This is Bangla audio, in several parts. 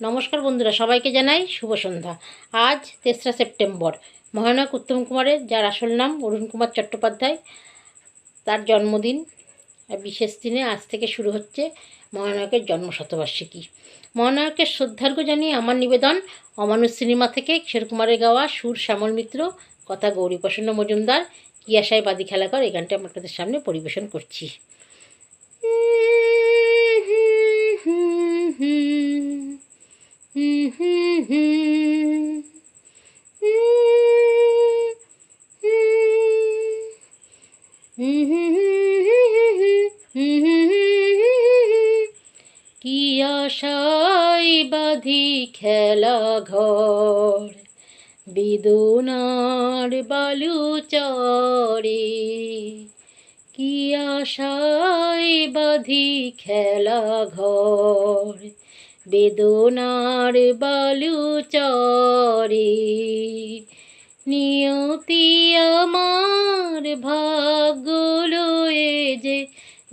নমস্কার বন্ধুরা, সবাইকে জানাই শুভ সন্ধ্যা। আজ 3রা সেপ্টেম্বর, মহানায়ক উত্তম কুমারের, যার আসল নাম অরুণ কুমার চট্টোপাধ্যায়, তার জন্মদিন। বিশেষ দিনে আজ থেকে শুরু হচ্ছে মহানায়কের জন্মশতবার্ষিকী। মহানায়কের শ্রদ্ধার্ঘ্য জানিয়ে আমার নিবেদন অমানুষ সিনেমা থেকে কিশোর কুমারের গাওয়া সুর শ্যামল মিত্র, কথা গৌরীপ্রসন্ন মজুমদার, কি আশায় বাদি খেলাঘর, এই গানটা আপনাদের সামনে পরিবেশন করছি। কি আশায় বাঁধি খেলা ঘর, বেদনার বালু চরে। কি আশায় বাঁধি খেলা ঘর, বেদনার বালু চরে। নিয়তি আমার ভাগ্য লয়ে যে,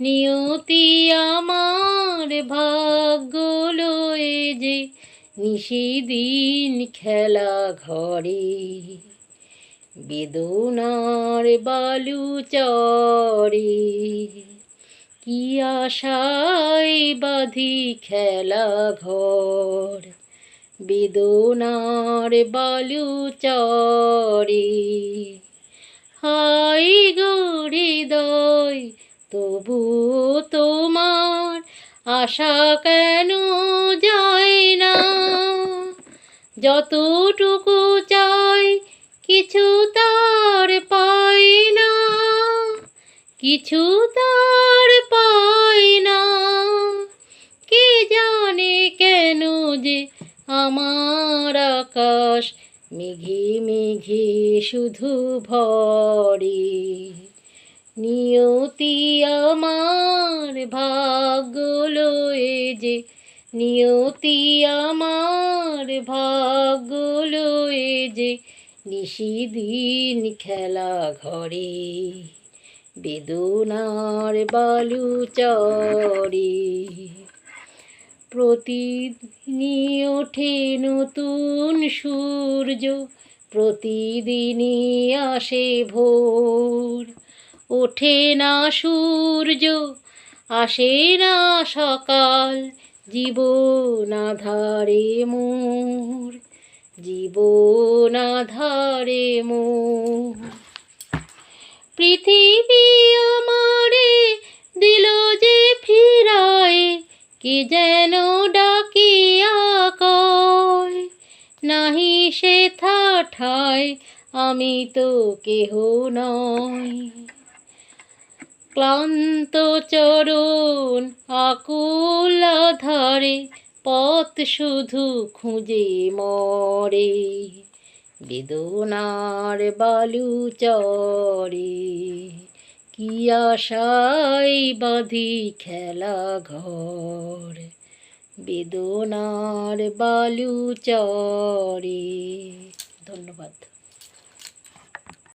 নিয়তি আমার ভাগ্য লয়ে যে, নিশিদিন খেলা ঘরে, বেদনার বালু চরে। কি আশায় বাঁধি খেলা ঘর, বেদনার বালু চরে। হাই গো হৃদয়, তবু তোমার আশা কেন যায় না? যতটুকু চাই কিছু তার পাই না, কিছু তার পাই না। কে জানে কেন যে আমার আকাশ মেঘে মেঘে শুধু ভরে। নিয়তি আমার ভাগ্য লয়ে যে, নিয়তি আমার ভাগ্য লয়ে যে, নিশিদিন খেলা ঘরে, বেদনার বালু চরে। প্রতিদিনই ওঠে নতুন সূর্য, প্রতিদিনই আসে ভোর। ওঠে না সূর্য, আসে না সকাল, জীবন আঁধারে মোর, জীবন আঁধারে মোর। পৃথিবী আমারে দিল যে ফিরায়, কে যেন ডাকিয়া কয়, নাহি সে ঠায়, আমি তো কেহ নয়। ক্লান্ত চরণ আকুল আধারে, পথ শুধু খুঁজে মরে, বেদনার বালু চরে। কি আশায় বাঁধি খেলা ঘর, বেদনার বালু চরে। ধন্যবাদ।